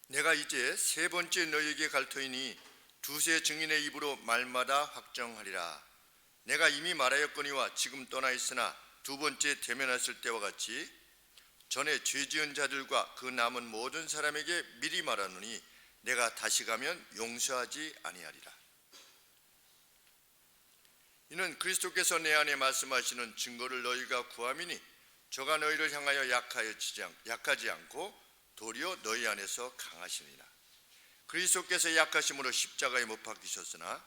내가 이제 세 번째 너희에게 갈 터이니 두세 증인의 입으로 말마다 확정하리라. 내가 이미 말하였거니와 지금 떠나 있으나 두 번째 대면했을 때와 같이 전에 죄 지은 자들과 그 남은 모든 사람에게 미리 말하노니 내가 다시 가면 용서하지 아니하리라. 이는 그리스도께서 내 안에 말씀하시는 증거를 너희가 구함이니 저가 너희를 향하여 약하지 않고 도리어 너희 안에서 강하시니라. 그리스도께서 약하심으로 십자가에 못 박히셨으나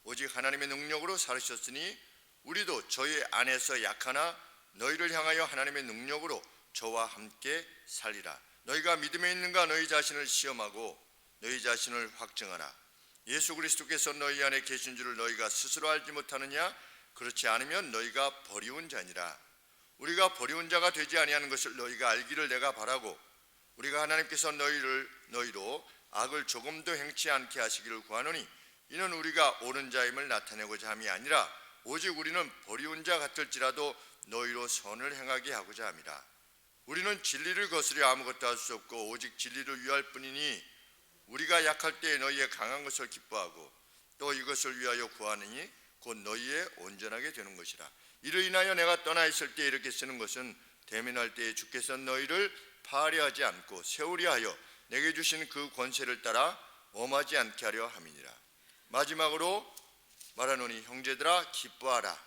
오직 하나님의 능력으로 살으셨으니 우리도 저희 안에서 약하나 너희를 향하여 하나님의 능력으로 저와 함께 살리라. 너희가 믿음에 있는가 너희 자신을 시험하고 너희 자신을 확증하라. 예수 그리스도께서 너희 안에 계신 줄을 너희가 스스로 알지 못하느냐? 그렇지 않으면 너희가 버리운 자니라. 우리가 버리운 자가 되지 아니하는 것을 너희가 알기를 내가 바라고 우리가 하나님께서 너희로 악을 조금도 행치 않게 하시기를 구하노니 이는 우리가 옳은 자임을 나타내고자 함이 아니라 오직 우리는 버리운 자 같을지라도 너희로 선을 행하게 하고자 함이라. 우리는 진리를 거스려 아무것도 할 수 없고 오직 진리를 위할 뿐이니 우리가 약할 때에 너희의 강한 것을 기뻐하고 또 이것을 위하여 구하느니 곧 너희의 온전하게 되는 것이라. 이를 인하여 내가 떠나 있을 때 이렇게 쓰는 것은 대면할 때에 주께서 너희를 파하려 하지 않고 세우려 하여 내게 주신 그 권세를 따라 엄하지 않게 하려 함이니라. 마지막으로 말하노니 형제들아 기뻐하라.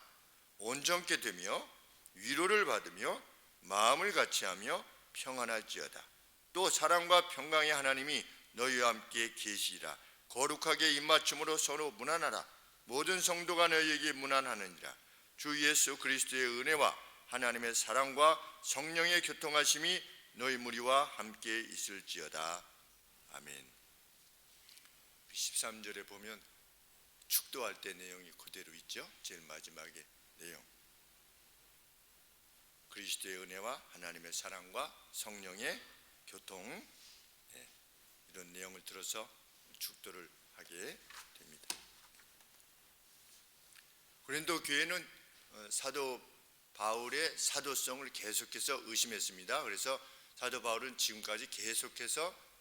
온전케 되며 위로를 받으며 마음을 같이하며 평안할지어다. 또 사랑과 평강의 하나님이 너희와 함께 계시리라. 거룩하게 입맞춤으로 서로 문안하라. 모든 성도가 너희에게 문안하느니라. 주 예수 그리스도의 은혜와 하나님의 사랑과 성령의 교통하심이 너희 무리와 함께 있을지어다. 아멘. 13절에 보면 축도할 때 내용이 그대로 있죠. 제일 마지막에 내용. 그리스도의 은혜와 하나님의 사랑과 성령의 교통, 이런 내용을 들어서 축도를 하게 됩니다. 고린도 교회는 사도 바울의 사도성을 계속해서 의심했습니다. 그래서 사도 바울은 지금까지 계속해서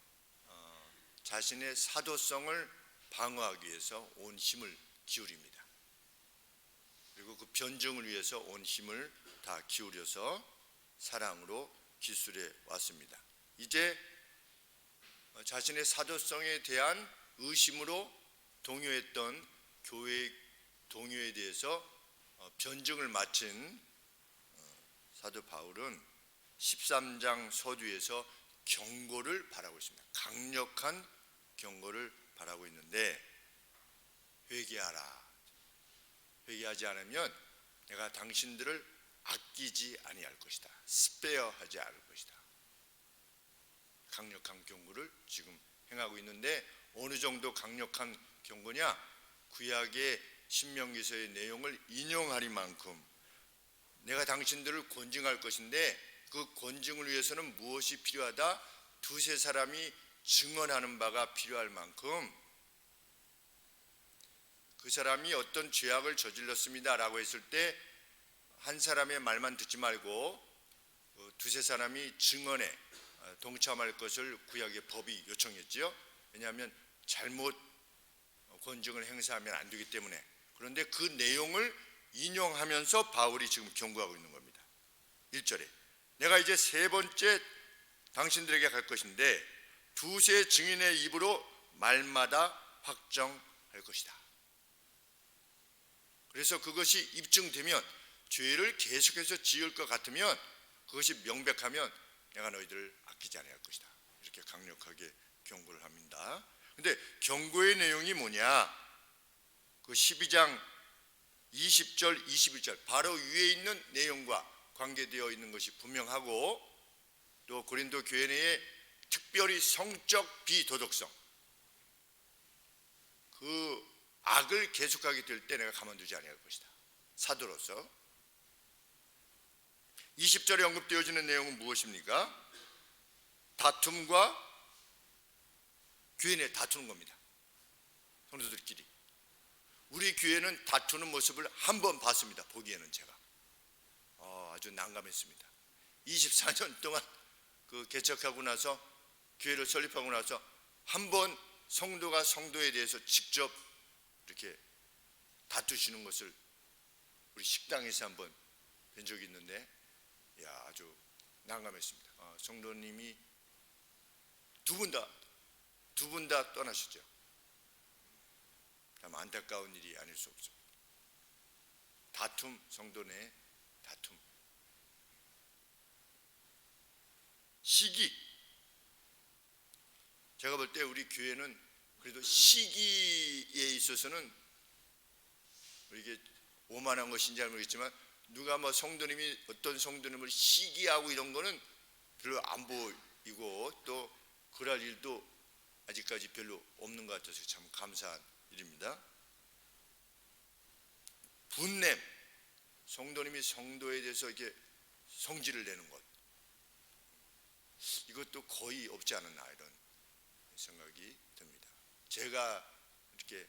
자신의 사도성을 방어하기 위해서 온 힘을 기울입니다. 그리고 그 변증을 위해서 온 힘을 다 기울여서 사랑으로 기술해 왔습니다. 이제 자신의 사도성에 대한 의심으로 동요했던 교회의 동요에 대해서 변증을 마친 사도 바울은 13장 서두에서 경고를 바라고 있습니다. 강력한 경고를 바라고 있는데 회개하라. 회개하지 않으면 내가 당신들을 아끼지 아니할 것이다. 스페어하지 않을 것이다. 강력한 경고를 지금 행하고 있는데 어느 정도 강력한 경고냐? 구약의 신명기서의 내용을 인용하리만큼 내가 당신들을 권징할 것인데 그 권징을 위해서는 무엇이 필요하다? 두세 사람이 증언하는 바가 필요할 만큼 그 사람이 어떤 죄악을 저질렀습니다 라고 했을 때 한 사람의 말만 듣지 말고 두세 사람이 증언에 동참할 것을 구약의 법이 요청했죠. 왜냐하면 잘못 권징을 행사하면 안 되기 때문에. 그런데 그 내용을 인용하면서 바울이 지금 경고하고 있는 겁니다. 1절에 내가 이제 세 번째 당신들에게 갈 것인데 두세 증인의 입으로 말마다 확정할 것이다. 그래서 그것이 입증되면 죄를 계속해서 지을 것 같으면 그것이 명백하면 내가 너희들을 아끼지 않을 것이다. 이렇게 강력하게 경고를 합니다. 근데 경고의 내용이 뭐냐? 그 12장 20절, 21절 바로 위에 있는 내용과 관계되어 있는 것이 분명하고 또 고린도 교회 내에 특별히 성적 비도덕성 그 악을 계속하게 될 때 내가 가만두지 아니할 것이다. 사도로서 20절에 언급되어지는 내용은 무엇입니까? 다툼과 교회 내 다투는 겁니다. 성도들끼리. 우리 교회는 다투는 모습을 한 번 봤습니다. 보기에는 제가 아주 난감했습니다. 24년 동안 그 개척하고 나서 교회를 설립하고 나서 한번 성도가 성도에 대해서 직접 이렇게 다투시는 것을 우리 식당에서 한번 뵌 적이 있는데, 아주 난감했습니다. 성도님이 두 분 다 떠나셨죠. 참 안타까운 일이 아닐 수 없습니다. 다툼, 성도 내 다툼. 시기. 제가 볼 때 우리 교회는 그래도 시기에 있어서는 이게 오만한 것인지 잘 모르겠지만, 누가 뭐 성도님이 어떤 성도님을 시기하고 이런 거는 별로 안 보이고, 또 그럴 일도 아직까지 별로 없는 것 같아서 참 감사한 일입니다. 분냄, 성도님이 성도에 대해서 이렇게 성질을 내는 것, 이것도 거의 없지 않았나 이런 생각이 듭니다. 제가 이렇게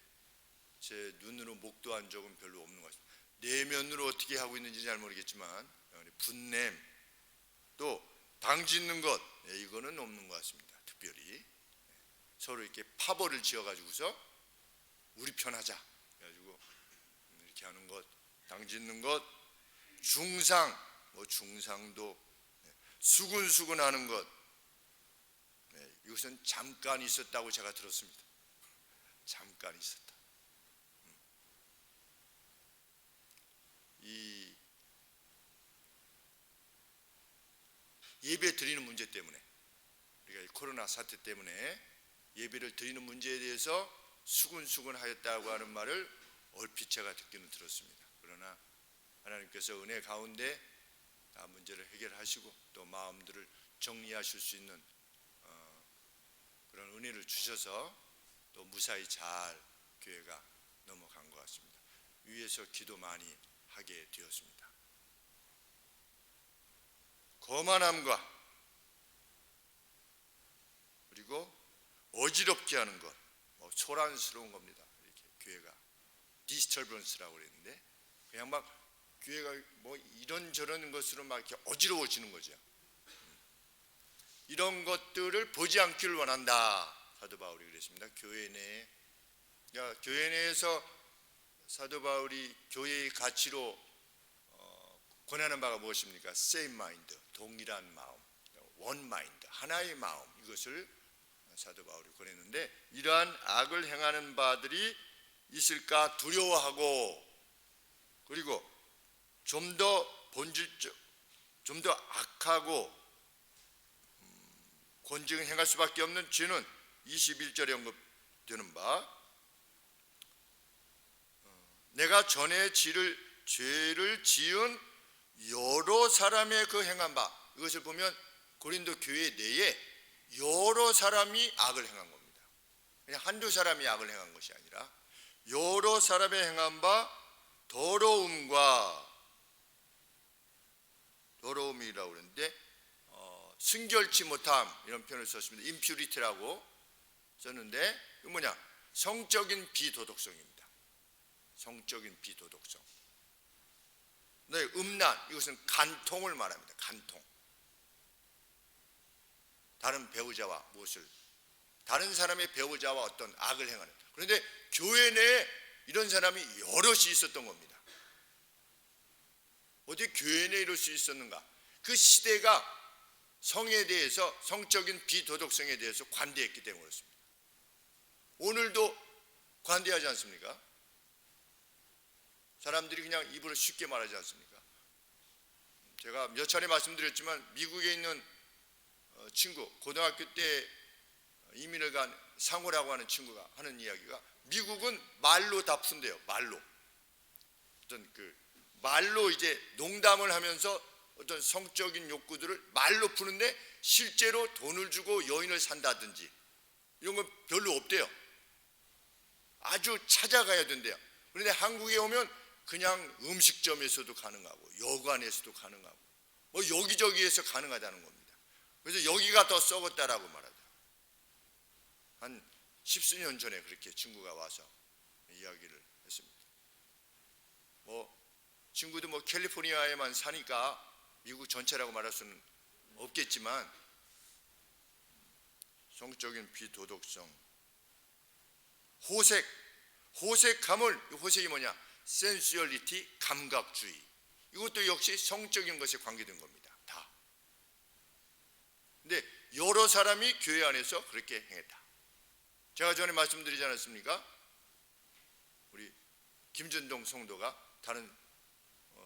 제 눈으로 목도한 적은 별로 없는 것 같습니다. 내면으로 어떻게 하고 있는지 잘 모르겠지만, 분냄, 또 당짓는 것, 이거는 없는 것 같습니다. 특별히 서로 이렇게 파벌을 지어가지고서 우리 편하자 해가지고 이렇게 하는 것, 당짓는 것, 중상, 중상도 수군수군하는 것, 이것은 잠깐 있었다고 제가 들었습니다. 잠깐 있었다. 이 예배 드리는 문제 때문에, 우리가 이 코로나 사태 때문에 예배를 드리는 문제에 대해서 수군수군하였다고 하는 말을 얼핏 제가 듣기는 들었습니다. 그러나 하나님께서 은혜 가운데 다 문제를 해결하시고 또 마음들을 정리하실 수 있는 그런 은혜를 주셔서 또 무사히 잘 교회가 넘어간 것 같습니다. 위에서 기도 많이 하게 되었습니다. 거만함과 그리고 어지럽게 하는 것, 소란스러운 겁니다. 이렇게 교회가 디스터번스라고 그랬는데, 그냥 막 교회가 이런저런 것으로 막 이렇게 어지러워지는 거죠. 이런 것들을 보지 않기를 원한다, 사도 바울이 그랬습니다. 교회 내에서 사도 바울이 교회의 가치로 권하는 바가 무엇입니까? same mind, 동일한 마음, one mind, 하나의 마음, 이것을 사도 바울이 권했는데, 이러한 악을 행하는 바들이 있을까 두려워하고, 그리고 좀 더 본질적, 좀 더 악하고 권징을 행할 수밖에 없는 죄는 21절에 언급되는 바, 내가 전에 죄를 지은 여러 사람의 그 행한 바, 이것을 보면 고린도 교회 내에 여러 사람이 악을 행한 겁니다. 그냥 한두 사람이 악을 행한 것이 아니라 여러 사람의 행한 바 더러움이라고 그러는데, 순결치 못함, 이런 표현을 썼습니다. impurity라고 썼는데, 이거 뭐냐? 성적인 비도덕성입니다. 성적인 비도덕성. 네, 음란, 이것은 간통을 말합니다. 간통. 다른 사람의 배우자와 어떤 악을 행하는. 그런데 교회 내에 이런 사람이 여럿이 있었던 겁니다. 어떻게 교회 내에 이럴 수 있었는가? 그 시대가 성에 대해서, 성적인 비도덕성에 대해서 관대했기 때문에 그렇습니다. 오늘도 관대하지 않습니까? 사람들이 그냥 입으로 쉽게 말하지 않습니까? 제가 몇 차례 말씀드렸지만, 미국에 있는 친구, 고등학교 때 이민을 간 상호라고 하는 친구가 하는 이야기가, 미국은 말로 다 푼대요. 말로 이제 농담을 하면서 어떤 성적인 욕구들을 말로 푸는데, 실제로 돈을 주고 여인을 산다든지 이런 건 별로 없대요. 아주 찾아가야 된대요. 그런데 한국에 오면 그냥 음식점에서도 가능하고 여관에서도 가능하고 여기저기에서 가능하다는 겁니다. 그래서 여기가 더 썩었다라고 말하더라고요. 한 10수년 전에 그렇게 친구가 와서 이야기를 했습니다. 친구도 캘리포니아에만 사니까 미국 전체라고 말할 수는 없겠지만, 성적인 비도덕성, 호색함을, 호색이 뭐냐? 센수얼리티, 감각주의. 이것도 역시 성적인 것에 관계된 겁니다. 다. 근데 여러 사람이 교회 안에서 그렇게 행했다. 제가 전에 말씀드리지 않았습니까? 우리 김전동 성도가 다른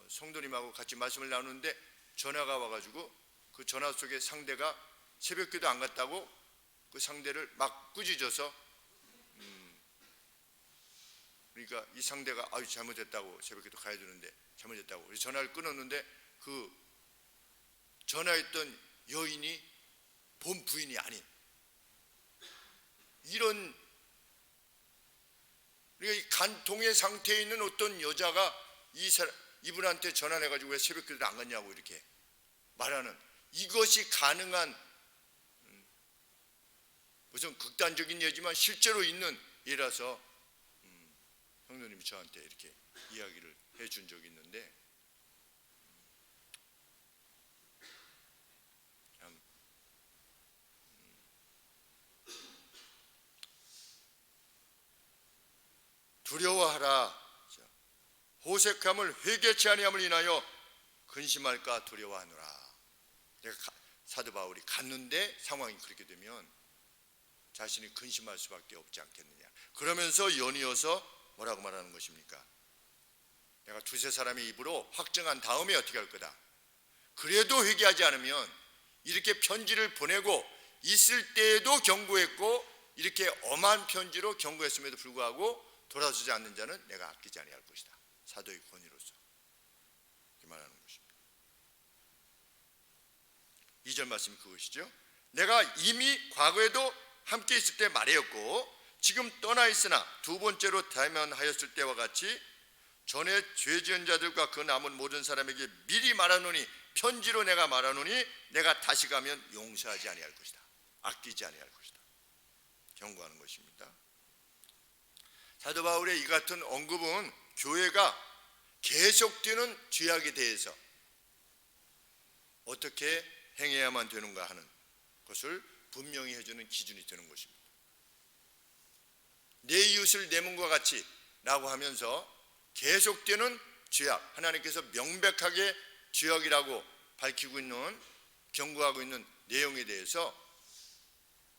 성도님하고 같이 말씀을 나누는데 전화가 와가지고 그 전화 속에 상대가 새벽기도 안 갔다고 그 상대를 막 꾸짖어서 그러니까 이 상대가 아유 잘못했다고, 새벽기도 가야 되는데 잘못했다고 그래서 전화를 끊었는데 그 전화했던 여인이 본 부인이 아닌 이런, 그러니까 이 간통의 상태에 있는 어떤 여자가 이분한테 전화를 해가지고 왜 새벽기도를 안 갔냐고 이렇게 말하는, 이것이 가능한 무슨 극단적인 예지만 실제로 있는 예라서 성도님이 저한테 이렇게 이야기를 해준 적이 있는데 참 두려워하라. 호색함을 회개치 아니함을 인하여 근심할까 두려워하노라. 내가 사도 바울이 갔는데 상황이 그렇게 되면 자신이 근심할 수밖에 없지 않겠느냐. 그러면서 연이어서 뭐라고 말하는 것입니까? 내가 두세 사람의 입으로 확증한 다음에 어떻게 할 거다. 그래도 회개하지 않으면 이렇게 편지를 보내고 있을 때에도 경고했고 이렇게 엄한 편지로 경고했음에도 불구하고 돌아서지 않는 자는 내가 아끼지 아니할 것이다. 사도의 권위로서 이렇게 말하는 것입니다. 2절 말씀이 그것이죠. 내가 이미 과거에도 함께 있을 때 말하였고 지금 떠나 있으나 두 번째로 대면하였을 때와 같이 전에 죄 지은 자들과 그 남은 모든 사람에게 미리 말하노니, 편지로 내가 말하노니 내가 다시 가면 용서하지 아니할 것이다. 아끼지 아니할 것이다. 경고하는 것입니다. 사도 바울의 이 같은 언급은 교회가 계속되는 죄악에 대해서 어떻게 행해야만 되는가 하는 것을 분명히 해주는 기준이 되는 것입니다. 내 이웃을 내 몸과 같이 라고 하면서 계속되는 죄악, 하나님께서 명백하게 죄악이라고 밝히고 있는, 경고하고 있는 내용에 대해서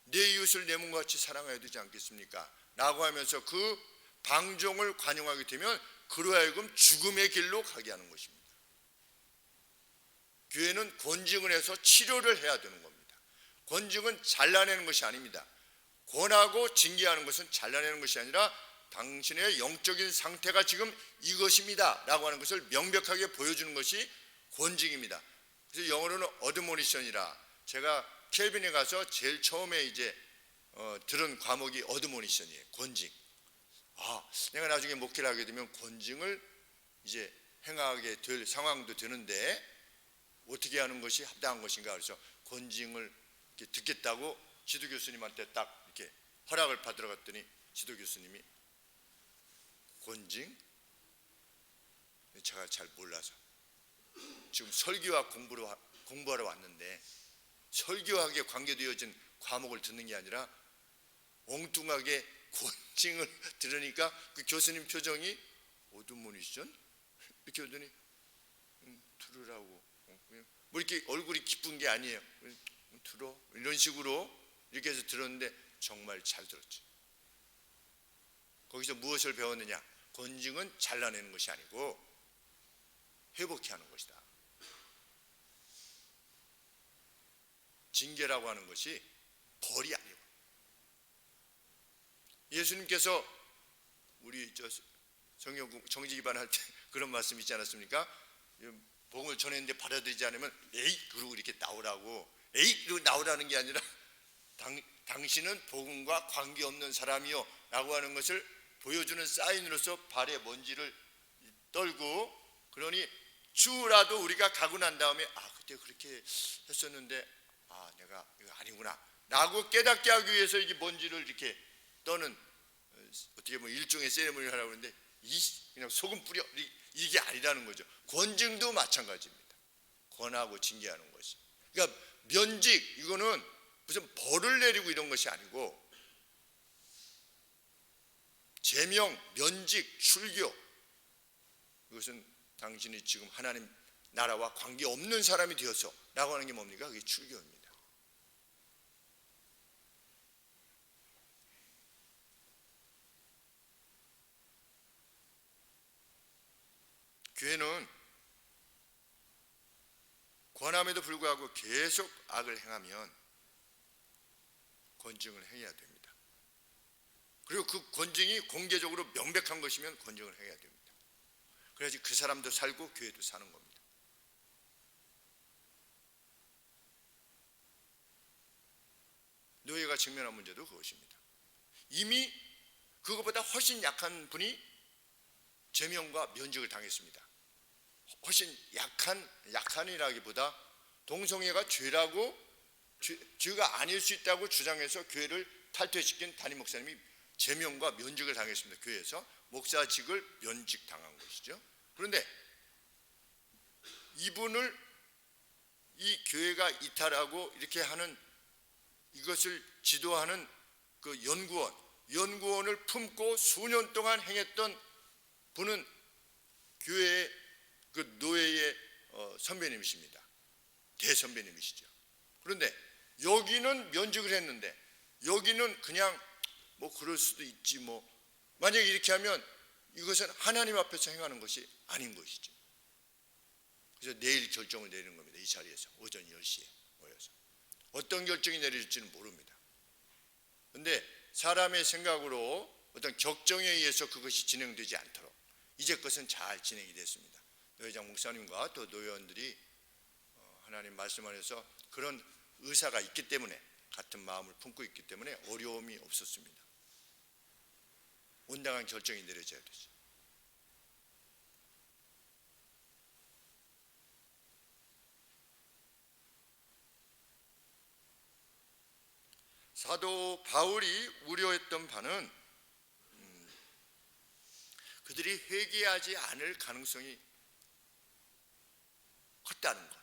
내 이웃을 내 몸과 같이 사랑해야 되지 않겠습니까? 라고 하면서 그 방종을 관용하게 되면 그로 하여금 죽음의 길로 가게 하는 것입니다. 교회는 권징을 해서 치료를 해야 되는 겁니다. 권징은 잘라내는 것이 아닙니다. 권하고 징계하는 것은 잘라내는 것이 아니라 당신의 영적인 상태가 지금 이것입니다 라고 하는 것을 명백하게 보여주는 것이 권징입니다. 그래서 영어로는 어드모니션이라, 제가 켈빈에 가서 제일 처음에 이제 들은 과목이 어드모니션이에요. 권징. 내가 나중에 목회를 하게 되면 권징을 이제 행하게 될 상황도 되는데 어떻게 하는 것이 합당한 것인가. 그래서 권징을 이렇게 듣겠다고 지도 교수님한테 딱 이렇게 허락을 받으러 갔더니 지도 교수님이 권징? 제가 잘 몰라서 지금 설교와 공부하러 왔는데 설교학에 관계되어진 과목을 듣는 게 아니라 엉뚱하게 권징을 들으니까 그 교수님 표정이 어드모니션? 이렇게 하더니 들으라고, 뭐 이렇게 얼굴이 기쁜 게 아니에요. 들어 이런 식으로 이렇게 해서 들었는데 정말 잘 들었죠. 거기서 무엇을 배웠느냐? 권징은 잘라내는 것이 아니고 회복케 하는 것이다. 징계라고 하는 것이 벌이 아니고, 예수님께서 우리 정지 기반할 때 그런 말씀 있지 않았습니까? 복음을 전했는데 받아들이지 않으면 에이 그러고 이렇게 나오라고, 에이 그러고 나오라는 게 아니라 당신은 복음과 관계없는 사람이요 라고 하는 것을 보여주는 사인으로서 발에 먼지를 떨고, 그러니 주라도 우리가 가고 난 다음에 그때 그렇게 했었는데 내가 이거 아니구나 라고 깨닫게 하기 위해서 이게 먼지를 이렇게 떠는, 어떻게 보면 일종의 세레모니를 하라고 하는데 그냥 소금 뿌려 이게 아니라는 거죠. 권징도 마찬가지입니다. 권하고 징계하는 것이. 그러니까 면직, 이거는 무슨 벌을 내리고 이런 것이 아니고 제명, 면직, 출교, 이것은 당신이 지금 하나님 나라와 관계없는 사람이 되어서 라고 하는 게 뭡니까? 그게 출교입니다. 교회는 권함에도 불구하고 계속 악을 행하면 권증을 해야 됩니다. 그리고 그 권증이 공개적으로 명백한 것이면 권증을 해야 됩니다. 그래야지 그 사람도 살고 교회도 사는 겁니다. 노예가 직면한 문제도 그것입니다. 이미 그것보다 훨씬 약한 분이 제명과 면직을 당했습니다. 훨씬 약한이라기보다 동성애가 죄가 아닐 수 있다고 주장해서 교회를 탈퇴시킨 담임 목사님이 제명과 면직을 당했습니다. 교회에서 목사직을 면직당한 것이죠. 그런데 이분을 이 교회가 이탈하고 이렇게 하는 이것을 지도하는 그 연구원을 품고 수년 동안 행했던 분은 교회의 그 노예의 선배님이십니다. 대선배님이시죠. 그런데 여기는 면직을 했는데 여기는 그냥 뭐 그럴 수도 있지 뭐 만약에 이렇게 하면 이것은 하나님 앞에서 행하는 것이 아닌 것이죠. 그래서 내일 결정을 내리는 겁니다. 이 자리에서 오전 10시에 모여서 어떤 결정이 내려질지는 모릅니다. 그런데 사람의 생각으로 어떤 격정에 의해서 그것이 진행되지 않도록 이제 것은 잘 진행이 됐습니다. 노회장 목사님과 또 노회원들이 하나님 말씀 안에서 그런 의사가 있기 때문에 같은 마음을 품고 있기 때문에 어려움이 없었습니다. 온당한 결정이 내려져야 되죠. 사도 바울이 우려했던 바는 그들이 회개하지 않을 가능성이 컸다는 것.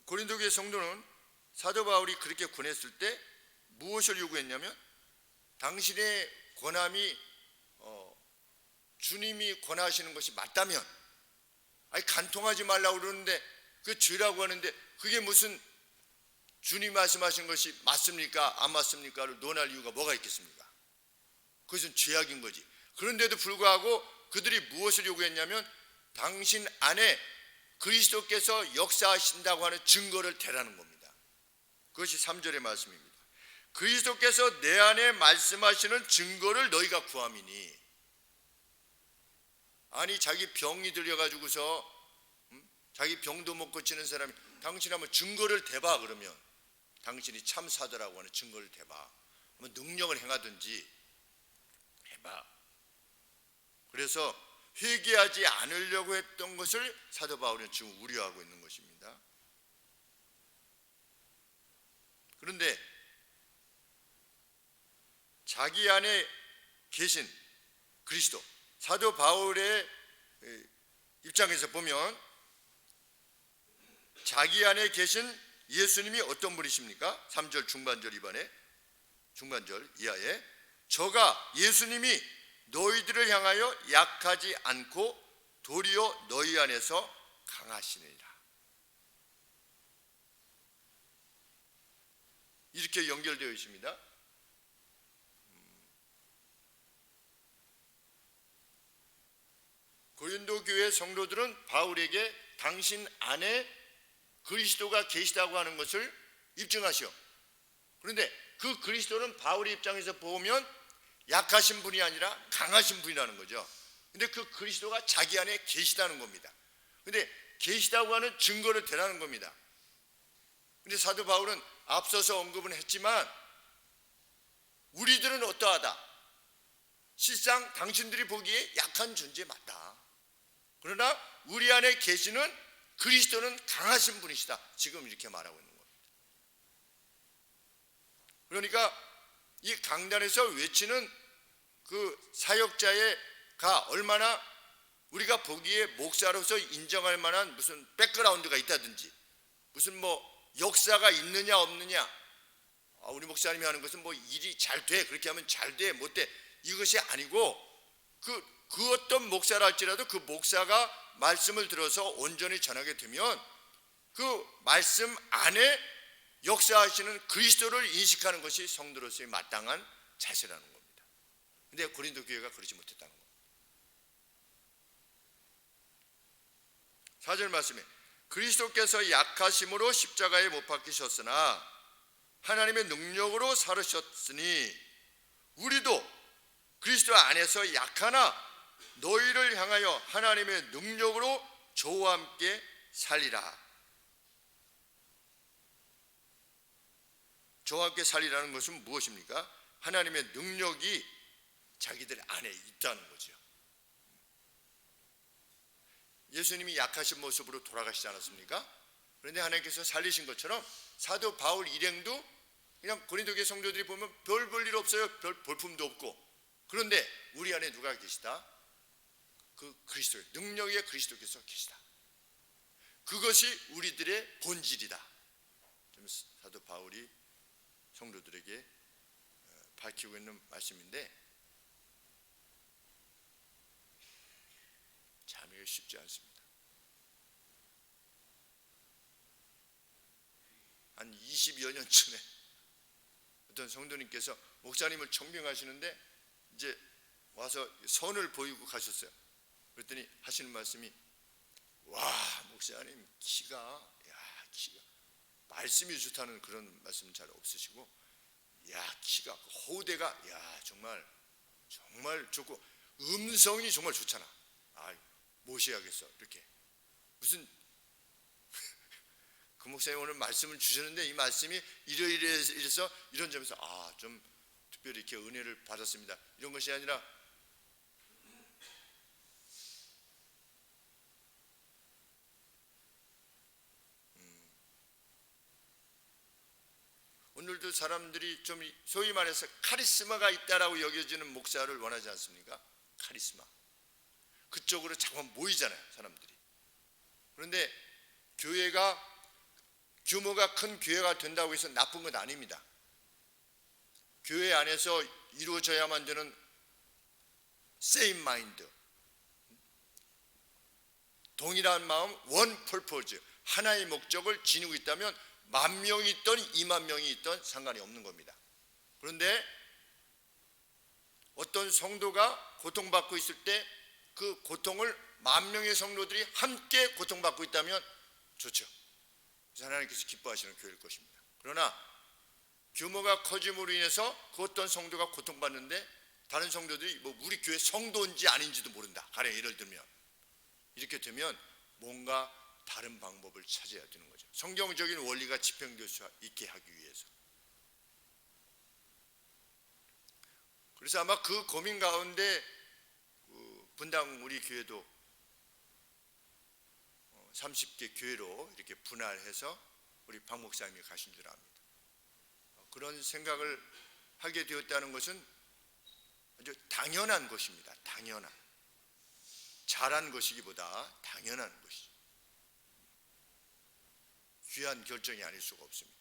고린도 교회 성도는 사도 바울이 그렇게 권했을 때 무엇을 요구했냐면 당신의 권함이 주님이 권하시는 것이 맞다면 아니 간통하지 말라고 그러는데 그 죄라고 하는데 그게 무슨 주님 말씀하신 것이 맞습니까? 안 맞습니까?를 논할 이유가 뭐가 있겠습니까? 그것은 죄악인 거지. 그런데도 불구하고 그들이 무엇을 요구했냐면 당신 안에 그리스도께서 역사하신다고 하는 증거를 대라는 겁니다. 그것이 3절의 말씀입니다. 그리스도께서 내 안에 말씀하시는 증거를 너희가 구함이니. 아니 자기 병이 들려가지고서 자기 병도 못 고치는 사람이 당신 한번 증거를 대봐 그러면 당신이 참 사도라고 하는 증거를 대봐. 한번 능력을 행하든지 해봐. 그래서 회개하지 않으려고 했던 것을 사도 바울은 지금 우려하고 있는 것입니다. 그런데 자기 안에 계신 그리스도, 사도 바울의 입장에서 보면 자기 안에 계신 예수님이 어떤 분이십니까? 3절 중반절 이하에 저가 예수님이 너희들을 향하여 약하지 않고 도리어 너희 안에서 강하시니라. 이렇게 연결되어 있습니다. 고린도 교회 성도들은 바울에게 당신 안에 그리스도가 계시다고 하는 것을 입증하시오. 그런데 그 그리스도는 바울의 입장에서 보면 약하신 분이 아니라 강하신 분이라는 거죠. 근데 그 그리스도가 자기 안에 계시다는 겁니다. 근데 계시다고 하는 증거를 대라는 겁니다. 근데 사도 바울은 앞서서 언급은 했지만 우리들은 어떠하다. 실상 당신들이 보기에 약한 존재 맞다. 그러나 우리 안에 계시는 그리스도는 강하신 분이시다. 지금 이렇게 말하고 있는 겁니다. 그러니까 이 강단에서 외치는 그 사역자가 얼마나 우리가 보기에 목사로서 인정할 만한 무슨 백그라운드가 있다든지 무슨 역사가 있느냐 없느냐, 우리 목사님이 하는 것은 일이 잘 돼, 그렇게 하면 잘 돼, 못 돼, 이것이 아니고 그 어떤 목사라 할지라도 그 목사가 말씀을 들어서 온전히 전하게 되면 그 말씀 안에 역사하시는 그리스도를 인식하는 것이 성도로서의 마땅한 자세라는 겁니다. 근데 고린도 교회가 그러지 못했다는 겁니다. 4절 말씀에 그리스도께서 약하심으로 십자가에 못 박히셨으나 하나님의 능력으로 살으셨으니 우리도 그리스도 안에서 약하나 너희를 향하여 하나님의 능력으로 저와 함께 살리라. 저와 함께 살리라는 것은 무엇입니까? 하나님의 능력이 자기들 안에 있다는 거죠. 예수님이 약하신 모습으로 돌아가시지 않았습니까? 그런데 하나님께서 살리신 것처럼 사도 바울 일행도 그냥 고린도교회 성도들이 보면 별 볼 일 없어요. 별 볼품도 없고. 그런데 우리 안에 누가 계시다? 그 그리스도, 능력의 그리스도께서 계시다. 그것이 우리들의 본질이다. 사도 바울이 성도들에게 밝히고 있는 말씀인데 참 이게 쉽지 않습니다. 한 20여 년 전에 어떤 성도님께서 목사님을 청빙하시는데 이제 와서 선을 보이고 가셨어요. 그랬더니 하시는 말씀이, 와, 목사님 키가 말씀이 좋다는 그런 말씀 잘 없으시고, 키가 호대가 정말 좋고 음성이 정말 좋잖아. 모셔야겠어. 이렇게 무슨 그 목사님 오늘 말씀을 주셨는데 이 말씀이 이래서 이런 점에서 좀 특별히 이렇게 은혜를 받았습니다. 이런 것이 아니라 오늘도 사람들이 좀 소위 말해서 카리스마가 있다라고 여겨지는 목사를 원하지 않습니까? 카리스마. 그쪽으로 자꾸 모이잖아요, 사람들이. 그런데 교회가 규모가 큰 교회가 된다고 해서 나쁜 건 아닙니다. 교회 안에서 이루어져야만 되는 same mind, 동일한 마음, one purpose, 하나의 목적을 지니고 있다면 10,000명이 있던 20,000명이 있던 상관이 없는 겁니다. 그런데 어떤 성도가 고통받고 있을 때 그 고통을 10,000명의 성도들이 함께 고통받고 있다면 좋죠. 그래서 하나님께서 기뻐하시는 교회일 것입니다. 그러나 규모가 커짐으로 인해서 그 어떤 성도가 고통받는데 다른 성도들이 우리 교회 성도인지 아닌지도 모른다. 가령 예를 들면 이렇게 되면 뭔가 다른 방법을 찾아야 되는 거죠. 성경적인 원리가 집행될 수 있게 하기 위해서. 그래서 아마 그 고민 가운데 분당 우리 교회도 30개 교회로 이렇게 분할해서 우리 박 목사님이 가신 줄 압니다. 그런 생각을 하게 되었다는 것은 아주 당연한 것입니다. 당연한. 잘한 것이기보다 당연한 것이죠. 귀한 결정이 아닐 수가 없습니다.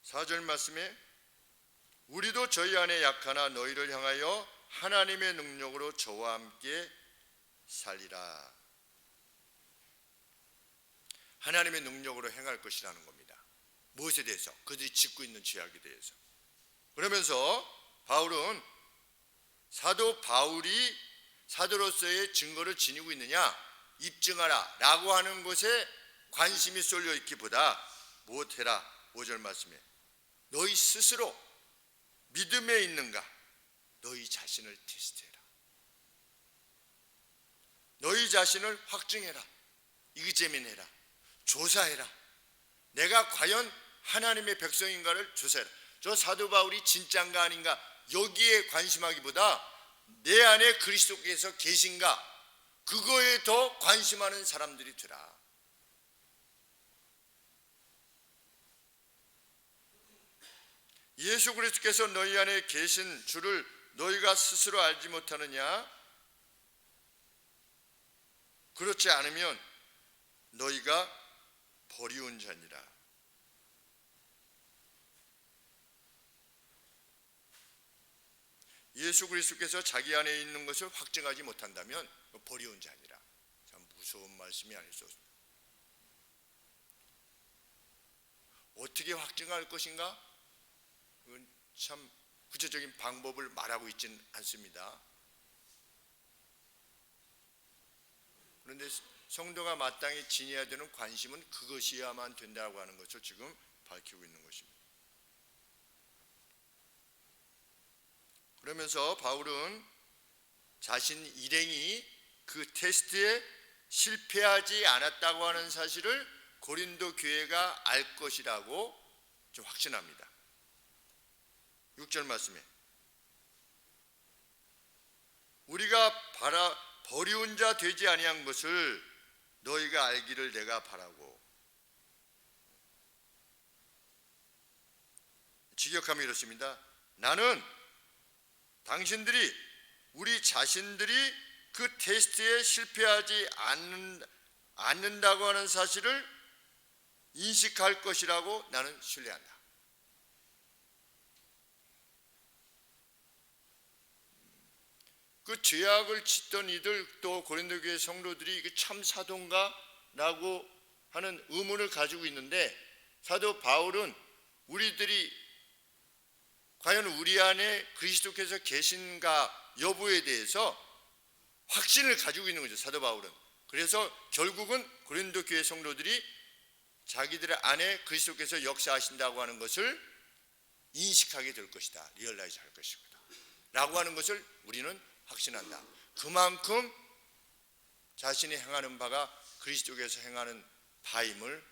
사절 말씀에 우리도 저희 안에 약하나 너희를 향하여 하나님의 능력으로 저와 함께 살리라. 하나님의 능력으로 행할 것이라는 겁니다. 무엇에 대해서? 그들이 짓고 있는 죄악에 대해서. 그러면서 바울은 사도 바울이 사도로서의 증거를 지니고 있느냐 입증하라 라고 하는 것에 관심이 쏠려 있기보다 무엇해라? 5절 말씀에 너희 스스로 믿음에 있는가? 너희 자신을 테스트해라. 너희 자신을 확증해라. 이그제민해라. 조사해라. 내가 과연 하나님의 백성인가를 조사해라. 저 사도 바울이 진짜인가 아닌가 여기에 관심하기보다 내 안에 그리스도께서 계신가 그거에 더 관심하는 사람들이 되라. 예수 그리스도께서 너희 안에 계신 줄을 너희가 스스로 알지 못하느냐? 그렇지 않으면 너희가 버리운 자니라. 예수 그리스도께서 자기 안에 있는 것을 확증하지 못한다면 버리운 자니라. 참 무서운 말씀이 아닐 수 없습니다. 어떻게 확증할 것인가? 그건 참 구체적인 방법을 말하고 있지는 않습니다. 그런데 성도가 마땅히 지녀야 되는 관심은 그것이야만 된다고 하는 것을 지금 밝히고 있는 것입니다. 그러면서 바울은 자신 일행이 그 테스트에 실패하지 않았다고 하는 사실을 고린도 교회가 알 것이라고 좀 확신합니다. 6절 말씀에 우리가 버리운 자 되지 아니한 것을 너희가 알기를 내가 바라고. 직역하면 이렇습니다. 나는 당신들이 우리 자신들이 그 테스트에 실패하지 않는다고 하는 사실을 인식할 것이라고 나는 신뢰한다. 그 죄악을 짓던 이들 또 고린도 교회 성도들이 이게 참 사도인가라고 하는 의문을 가지고 있는데 사도 바울은 우리들이 과연 우리 안에 그리스도께서 계신가 여부에 대해서 확신을 가지고 있는 거죠. 사도 바울은. 그래서 결국은 고린도 교회 성도들이 자기들 안에 그리스도께서 역사하신다고 하는 것을 인식하게 될 것이다. 리얼라이즈 할 것이다 라고 하는 것을 우리는 확신한다. 그만큼 자신이 행하는 바가 그리스도께서 행하는 바임을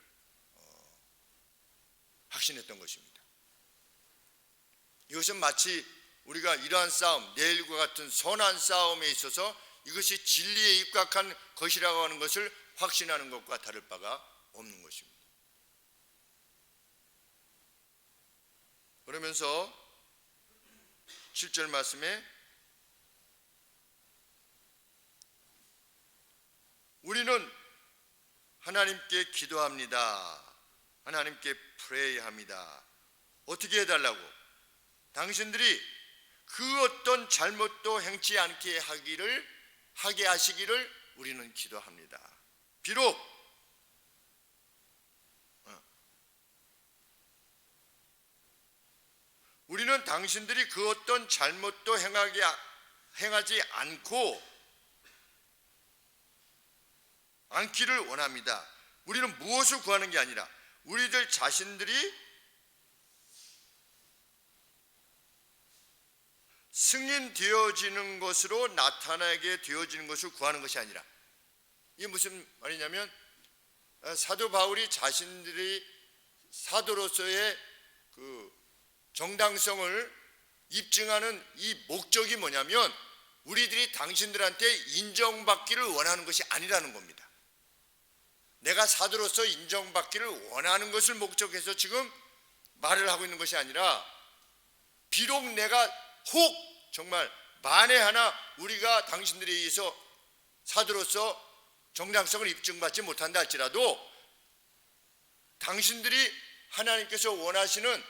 확신했던 것입니다. 이것은 마치 우리가 이러한 싸움, 내일과 같은 선한 싸움에 있어서 이것이 진리에 입각한 것이라고 하는 것을 확신하는 것과 다를 바가 없는 것입니다. 그러면서 7절 말씀에 우리는 하나님께 기도합니다. 하나님께 프레이합니다. 어떻게 해달라고? 당신들이 그 어떤 잘못도 행치 않게 하게 하시기를 우리는 기도합니다. 비록 우리는 당신들이 그 어떤 잘못도 행하지 않기를 원합니다. 우리는 무엇을 구하는 게 아니라 우리들 자신들이 승인되어지는 것으로 나타나게 되어지는 것을 구하는 것이 아니라, 이게 무슨 말이냐면 사도 바울이 자신들이 사도로서의 그 정당성을 입증하는 이 목적이 뭐냐면 우리들이 당신들한테 인정받기를 원하는 것이 아니라는 겁니다. 내가 사도로서 인정받기를 원하는 것을 목적해서 지금 말을 하고 있는 것이 아니라, 비록 내가 혹 정말 만에 하나 우리가 당신들에 의해서 사도로서 정당성을 입증받지 못한다 할지라도 당신들이 하나님께서 원하시는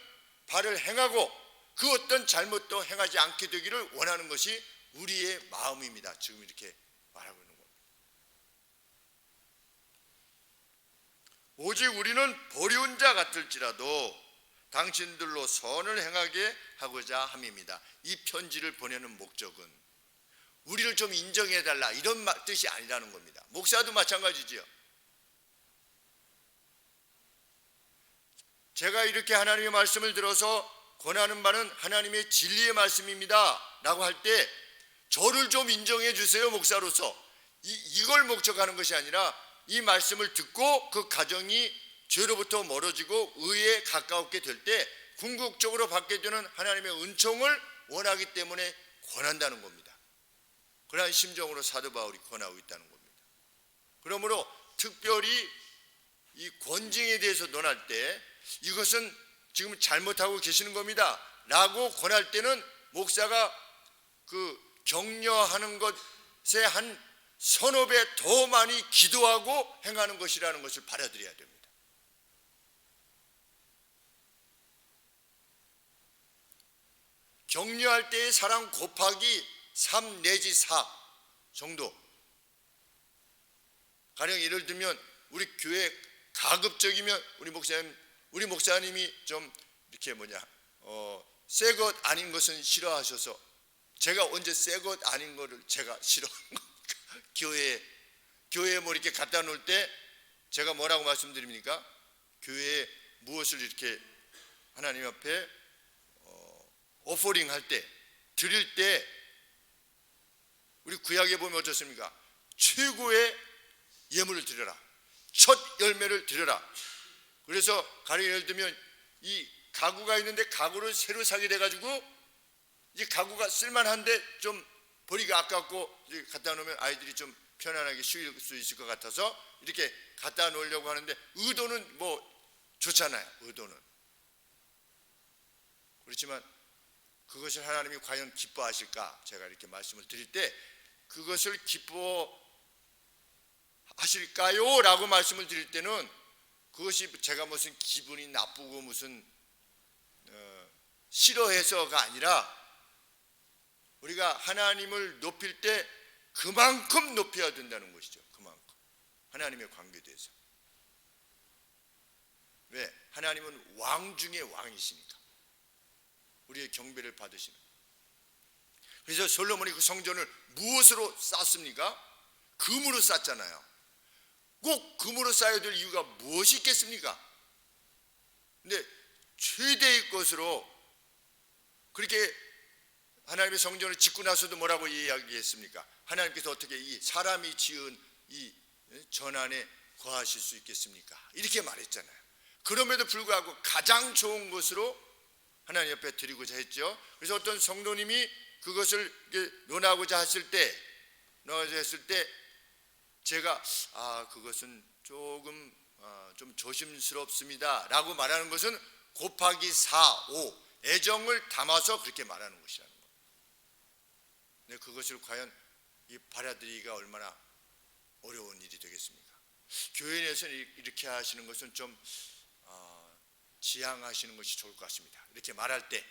바를 행하고 그 어떤 잘못도 행하지 않게 되기를 원하는 것이 우리의 마음입니다. 지금 이렇게 말하고 있는 겁니다. 오직 우리는 버리운 자 같을지라도 당신들로 선을 행하게 하고자 함입니다. 이 편지를 보내는 목적은 우리를 좀 인정해달라 이런 뜻이 아니라는 겁니다. 목사도 마찬가지지요. 제가 이렇게 하나님의 말씀을 들어서 권하는 바는 하나님의 진리의 말씀입니다 라고 할 때 저를 좀 인정해 주세요 목사로서, 이걸 목적하는 것이 아니라 이 말씀을 듣고 그 가정이 죄로부터 멀어지고 의에 가까웠게 될 때 궁극적으로 받게 되는 하나님의 은총을 원하기 때문에 권한다는 겁니다. 그러한 심정으로 사도 바울이 권하고 있다는 겁니다. 그러므로 특별히 이 권징에 대해서 논할 때 이것은 지금 잘못하고 계시는 겁니다 라고 권할 때는 목사가 그 격려하는 것에 한 서너 배 더 많이 기도하고 행하는 것이라는 것을 받아들여야 됩니다. 격려할 때의 사랑 곱하기 3 내지 4 정도. 가령 예를 들면 우리 교회 가급적이면 우리 목사님이 좀 이렇게 새 것 아닌 것은 싫어하셔서, 제가 언제 새 것 아닌 거를 제가 싫어하는 거 교회에 뭐 이렇게 갖다 놓을 때 제가 뭐라고 말씀드립니까? 교회에 무엇을 이렇게 하나님 앞에 오퍼링 할 때, 드릴 때 우리 구약에 보면 어떻습니까? 최고의 예물을 드려라, 첫 열매를 드려라. 그래서 가령 예를 들면 이 가구가 있는데 가구를 새로 사게 돼가지고 이 가구가 쓸만한데 좀 버리기 아깝고 갖다 놓으면 아이들이 좀 편안하게 쉬울 수 있을 것 같아서 이렇게 갖다 놓으려고 하는데, 의도는 뭐 좋잖아요. 의도는 그렇지만 그것을 하나님이 과연 기뻐하실까? 제가 이렇게 말씀을 드릴 때 그것을 기뻐하실까요? 라고 말씀을 드릴 때는 그것이 제가 무슨 기분이 나쁘고 무슨 싫어해서가 아니라, 우리가 하나님을 높일 때 그만큼 높여야 된다는 것이죠. 그만큼 하나님의 관계에 대해서. 왜? 하나님은 왕 중에 왕이시니까 우리의 경배를 받으시는. 그래서 솔로몬이 그 성전을 무엇으로 쌓습니까? 금으로 쌓잖아요. 꼭 금으로 쌓아야 될 이유가 무엇이 있겠습니까? 근데 최대의 것으로 그렇게 하나님의 성전을 짓고 나서도 뭐라고 이야기했습니까? 하나님께서 어떻게 이 사람이 지은 이 전 안에 거하실 수 있겠습니까? 이렇게 말했잖아요. 그럼에도 불구하고 가장 좋은 것으로 하나님 옆에 드리고자 했죠. 그래서 어떤 성도님이 그것을 논하고자 했을 때 제가 그것은 조금 좀 조심스럽습니다 라고 말하는 것은 곱하기 4, 5 애정을 담아서 그렇게 말하는 것이라는 거예요. 근데 그것을 과연 받아들이기가 얼마나 어려운 일이 되겠습니까? 교회 내에서는 이렇게 하시는 것은 좀 지양하시는 것이 좋을 것 같습니다. 이렇게 말할 때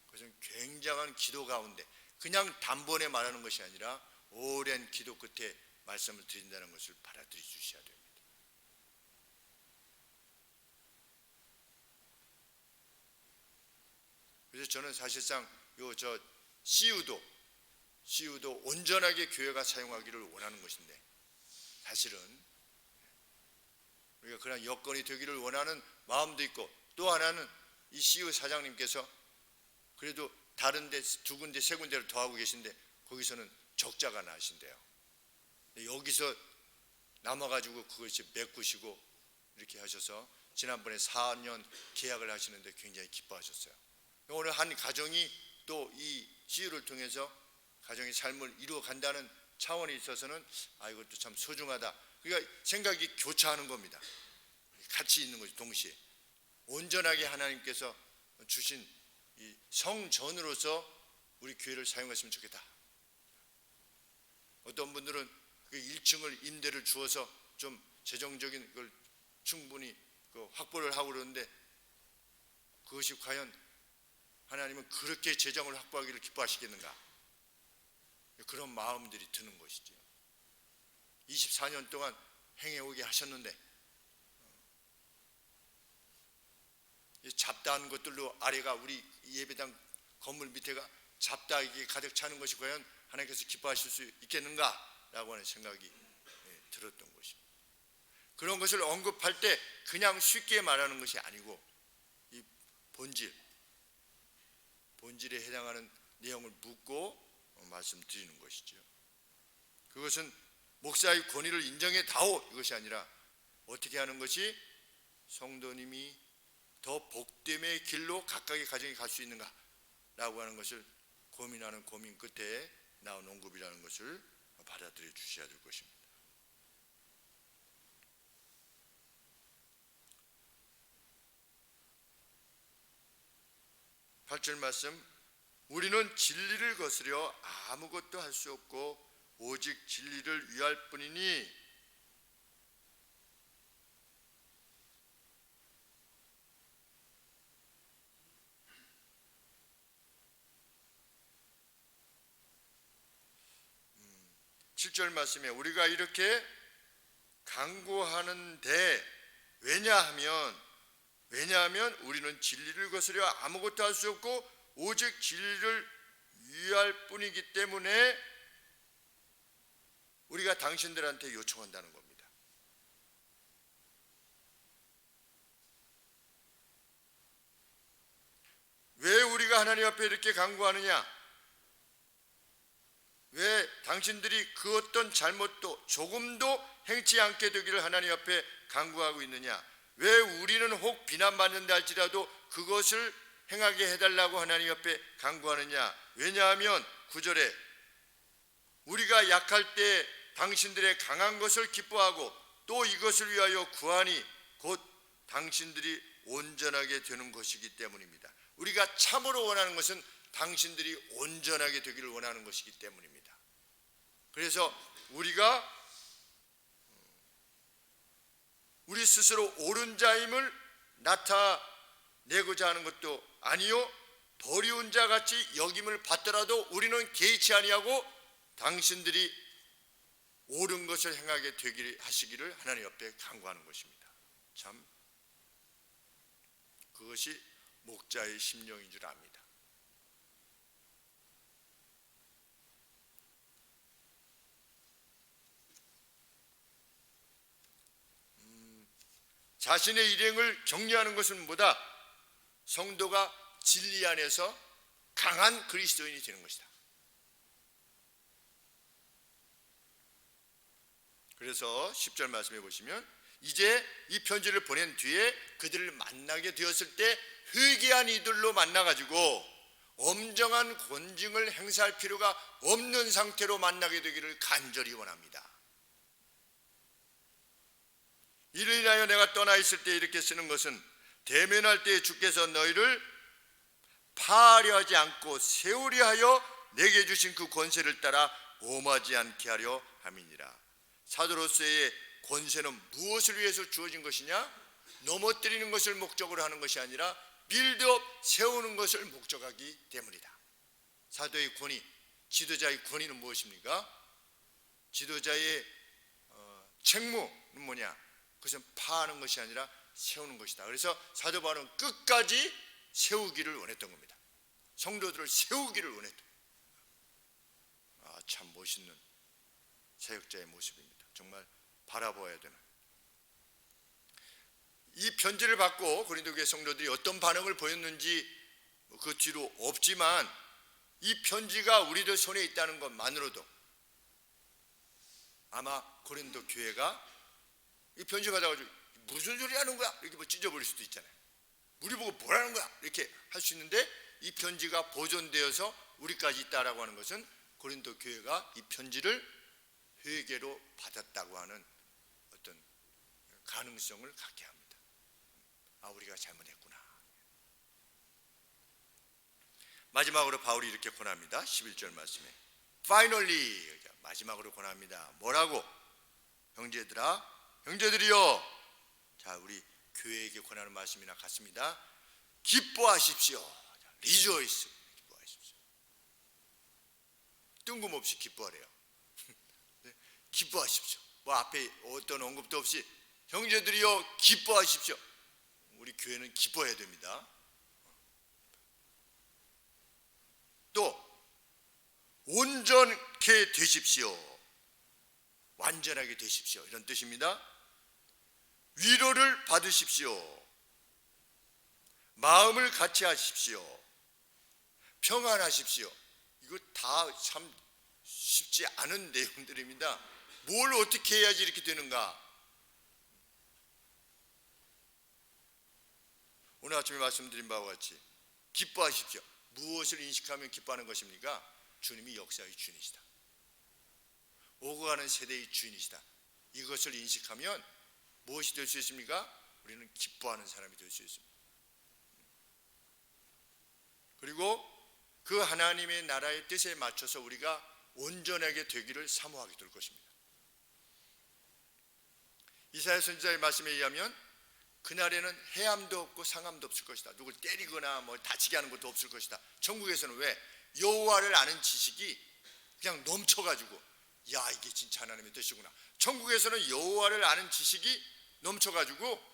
그것은 굉장한 기도 가운데 그냥 단번에 말하는 것이 아니라 오랜 기도 끝에 말씀을 드린다는 것을 받아들여 주셔야 됩니다. 그래서 저는 사실상 CU도 온전하게 교회가 사용하기를 원하는 것인데, 사실은 우리가 그런 여건이 되기를 원하는 마음도 있고, 또 하나는 이 CU 사장님께서 그래도 다른 데 두 군데 세 군데를 더 하고 계신데 거기서는 적자가 나신대요. 여기서 남아가지고 그것이 메꾸시고 이렇게 하셔서 지난번에 4년 계약을 하시는데 굉장히 기뻐하셨어요. 오늘 한 가정이 또 이 CU를 통해서 가정의 삶을 이루어 간다는 차원에 있어서는 이것도 참 소중하다. 그러니까 생각이 교차하는 겁니다. 같이 있는 것이 동시에 온전하게 하나님께서 주신 이 성전으로서 우리 교회를 사용했으면 좋겠다. 어떤 분들은 그 1층을 임대를 주어서 좀 재정적인 걸 충분히 확보를 하고 그러는데, 그것이 과연 하나님은 그렇게 재정을 확보하기를 기뻐하시겠는가? 그런 마음들이 드는 것이죠. 24년 동안 행해오게 하셨는데 잡다한 것들로 아래가 우리 예배당 건물 밑에가 잡다하게 가득 차는 것이 과연 하나님께서 기뻐하실 수 있겠는가? 라고 하는 생각이 들었던 것입니다. 그런 것을 언급할 때 그냥 쉽게 말하는 것이 아니고 이 본질에 해당하는 내용을 묻고 말씀드리는 것이죠. 그것은 목사의 권위를 인정해 다오 이것이 아니라 어떻게 하는 것이 성도님이 더 복됨의 길로 각각의 가정이 갈 수 있는가 라고 하는 것을 고민하는 고민 끝에 나온 언급이라는 것을 받아들여 주셔야 될 것입니다. 8절 말씀, 우리는 진리를 거스려 아무것도 할 수 없고 오직 진리를 위할 뿐이니 칠 절 말씀에 우리가 이렇게 간구하는데 왜냐하면 우리는 진리를 거스려 아무것도 할 수 없고 오직 진리를 위할 뿐이기 때문에 우리가 당신들한테 요청한다는 겁니다. 왜 우리가 하나님 앞에 이렇게 간구하느냐? 왜 당신들이 그 어떤 잘못도 조금도 행치 않게 되기를 하나님 앞에 간구하고 있느냐? 왜 우리는 혹 비난받는다 할지라도 그것을 행하게 해달라고 하나님 앞에 간구하느냐? 왜냐하면 9절에 우리가 약할 때 당신들의 강한 것을 기뻐하고 또 이것을 위하여 구하니 곧 당신들이 온전하게 되는 것이기 때문입니다. 우리가 참으로 원하는 것은 당신들이 온전하게 되기를 원하는 것이기 때문입니다. 그래서 우리가 우리 스스로 옳은 자임을 나타내고자 하는 것도 아니요, 버리운 자 같이 여김을 받더라도 우리는 개의치 아니하고 당신들이 옳은 것을 행하게 되기를 하시기를 하나님 앞에 간구하는 것입니다. 참 그것이 목자의 심령인 줄 압니다. 자신의 일행을 격려하는 것은 뭐다? 성도가 진리 안에서 강한 그리스도인이 되는 것이다. 그래서 10절 말씀해 보시면 이제 이 편지를 보낸 뒤에 그들을 만나게 되었을 때 회개한 이들로 만나가지고 엄정한 권징을 행사할 필요가 없는 상태로 만나게 되기를 간절히 원합니다. 이를 인하여 내가 떠나 있을 때 이렇게 쓰는 것은 대면할 때 주께서 너희를 파하려 하지 않고 세우려 하여 내게 주신 그 권세를 따라 오하지 않게 하려 함이니라. 사도로서의 권세는 무엇을 위해서 주어진 것이냐? 넘어뜨리는 것을 목적으로 하는 것이 아니라 빌드업, 세우는 것을 목적하기 때문이다. 사도의 권위, 지도자의 권위는 무엇입니까? 지도자의 책무는 뭐냐? 그것은 파하는 것이 아니라 세우는 것이다. 그래서 사도 바울은 끝까지 세우기를 원했던 겁니다. 성도들을 세우기를 원했던. 참 멋있는 사역자의 모습입니다. 정말 바라보아야 되는. 이 편지를 받고 고린도 교회 성도들이 어떤 반응을 보였는지 그 뒤로 없지만 이 편지가 우리들 손에 있다는 것만으로도 아마 고린도 교회가 이 편지 받아가지고 무슨 소리 하는 거야? 이렇게 뭐 찢어버릴 수도 있잖아요. 우리 보고 뭐라는 거야? 이렇게 할 수 있는데 이 편지가 보존되어서 우리까지 있다라고 하는 것은 고린도 교회가 이 편지를 회개로 받았다고 하는 어떤 가능성을 갖게 합니다. 우리가 잘못했구나. 마지막으로 바울이 이렇게 권합니다. 11절 말씀에 Finally, 마지막으로 권합니다. 뭐라고? 형제들이여. 자, 우리 교회에게 권하는 말씀이나 같습니다. 기뻐하십시오. Rejoice. 기뻐하십시오. 뜬금없이 기뻐하래요. 기뻐하십시오. 뭐 앞에 어떤 언급도 없이 형제들이여 기뻐하십시오. 우리 교회는 기뻐해야 됩니다. 또 온전케 되십시오. 완전하게 되십시오. 이런 뜻입니다. 위로를 받으십시오. 마음을 같이 하십시오. 평안하십시오. 이거 다 참 쉽지 않은 내용들입니다. 뭘 어떻게 해야지 이렇게 되는가? 오늘 아침에 말씀드린 바와 같이 기뻐하십시오. 무엇을 인식하면 기뻐하는 것입니까? 주님이 역사의 주인이시다. 오고 가는 세대의 주인이시다. 이것을 인식하면 무엇이 될 수 있습니까? 우리는 기뻐하는 사람이 될 수 있습니다. 그리고 그 하나님의 나라의 뜻에 맞춰서 우리가 온전하게 되기를 사모하게 될 것입니다. 이사야 선지자의 말씀에 의하면 그날에는 해함도 없고 상함도 없을 것이다. 누굴 때리거나 뭐 다치게 하는 것도 없을 것이다. 천국에서는 왜? 여호와를 아는 지식이 그냥 넘쳐가지고 야, 이게 진짜 하나님의 뜻이구나. 천국에서는 여호와를 아는 지식이 넘쳐가지고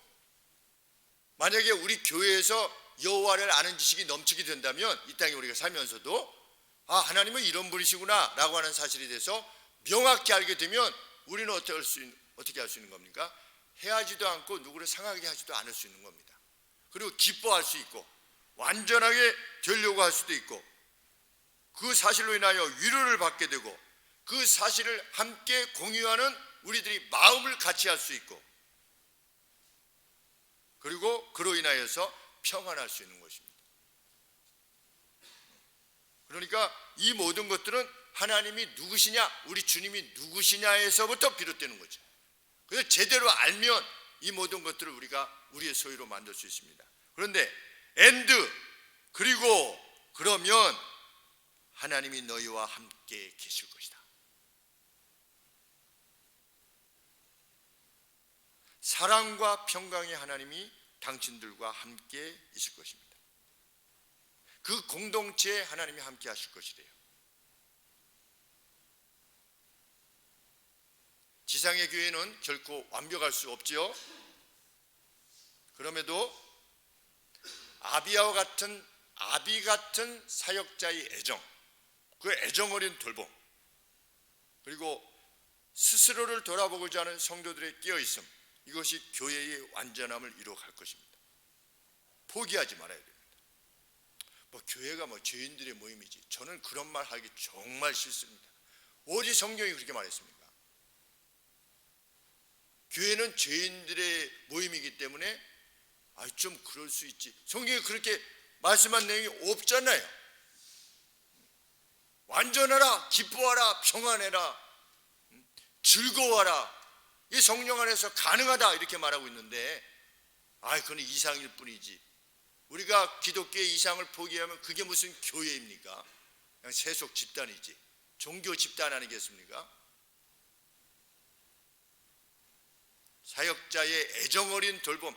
만약에 우리 교회에서 여호와를 아는 지식이 넘치게 된다면 이 땅에 우리가 살면서도 아, 하나님은 이런 분이시구나 라고 하는 사실에 대해서 명확히 알게 되면 우리는 어떻게 할 수 있는 겁니까? 해하지도 않고 누구를 상하게 하지도 않을 수 있는 겁니다. 그리고 기뻐할 수 있고 완전하게 되려고 할 수도 있고 그 사실로 인하여 위로를 받게 되고 그 사실을 함께 공유하는 우리들이 마음을 같이 할 수 있고 그리고 그로 인하여서 평안할 수 있는 것입니다. 그러니까 이 모든 것들은 하나님이 누구시냐, 우리 주님이 누구시냐에서부터 비롯되는 거죠. 그래서 제대로 알면 이 모든 것들을 우리가 우리의 소유로 만들 수 있습니다. 그런데 그리고 그러면 하나님이 너희와 함께 계실 것이다. 사랑과 평강의 하나님이 당신들과 함께 있을 것입니다. 그 공동체에 하나님이 함께 하실 것이래요. 지상의 교회는 결코 완벽할 수 없지요. 그럼에도 아비 같은 사역자의 애정, 그 애정 어린 돌봄, 그리고 스스로를 돌아보고자 하는 성도들의 깨어있음, 이것이 교회의 완전함을 이루어갈 것입니다. 포기하지 말아야 됩니다. 교회가 죄인들의 모임이지, 저는 그런 말 하기 정말 싫습니다. 어디 성경이 그렇게 말했습니까? 교회는 죄인들의 모임이기 때문에 좀 그럴 수 있지, 성경이 그렇게 말씀한 내용이 없잖아요. 완전하라, 기뻐하라, 평안해라, 즐거워하라, 이 성령 안에서 가능하다 이렇게 말하고 있는데 그건 이상일 뿐이지. 우리가 기독교의 이상을 포기하면 그게 무슨 교회입니까? 그냥 세속 집단이지, 종교 집단 아니겠습니까? 사역자의 애정어린 돌봄,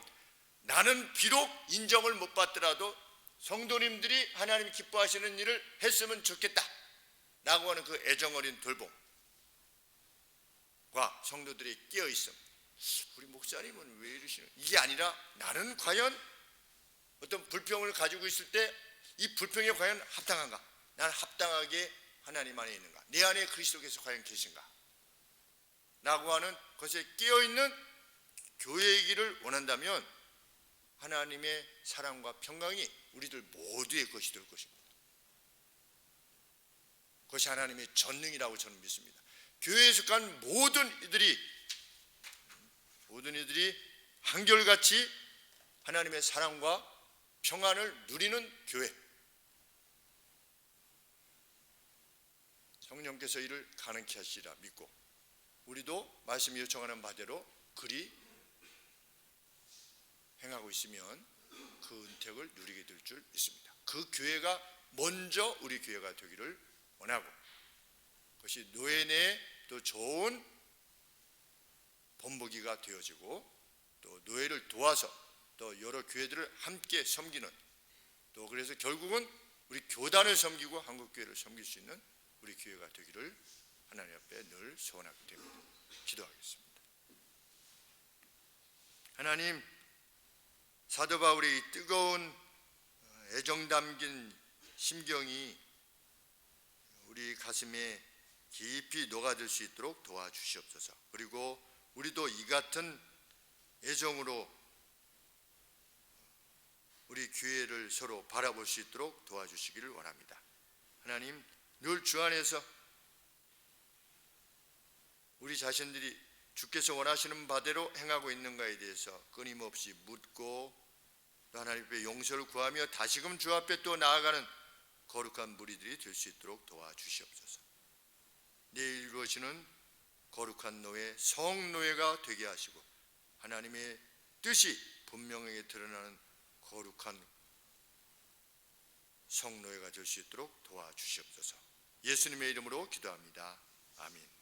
나는 비록 인정을 못 받더라도 성도님들이 하나님이 기뻐하시는 일을 했으면 좋겠다 라고 하는 그 애정어린 돌봄과 성도들의 깨어있음, 우리 목사님은 왜 이러시는, 이게 아니라 나는 과연 어떤 불평을 가지고 있을 때 이 불평에 과연 합당한가, 나는 합당하게 하나님 안에 있는가, 내 안에 그리스도께서 과연 계신가 라고 하는 것에 깨어있는 교회이기를 원한다면 하나님의 사랑과 평강이 우리들 모두의 것이 될 것입니다. 그것이 하나님의 전능이라고 저는 믿습니다. 교회에 속한 모든 이들이 한결같이 하나님의 사랑과 평안을 누리는 교회, 성령께서 이를 가능케 하시리라 믿고 우리도 말씀이 요청하는 바대로 그리 행하고 있으면 그 은택을 누리게 될 줄 믿습니다. 그 교회가 먼저 우리 교회가 되기를 원하고, 그것이 노예 내에 또 좋은 본보기가 되어지고, 또 노예를 도와서 또 여러 교회들을 함께 섬기는, 또 그래서 결국은 우리 교단을 섬기고 한국교회를 섬길 수 있는 우리 교회가 되기를 하나님 앞에 늘 소원하게 됩니다. 기도하겠습니다. 하나님, 사도 바울의 뜨거운 애정 담긴 심경이 우리 가슴에 깊이 녹아들 수 있도록 도와주시옵소서. 그리고 우리도 이 같은 애정으로 우리 교회를 서로 바라볼 수 있도록 도와주시기를 원합니다. 하나님, 늘 주 안에서 우리 자신들이 주께서 원하시는 바대로 행하고 있는가에 대해서 끊임없이 묻고 또 하나님 앞에 용서를 구하며 다시금 주 앞에 또 나아가는 거룩한 무리들이 될 수 있도록 도와주시옵소서. 내일 이루어지는 거룩한 노예, 성노예가 되게 하시고 하나님의 뜻이 분명하게 드러나는 거룩한 성노예가 될 수 있도록 도와주시옵소서. 예수님의 이름으로 기도합니다. 아멘.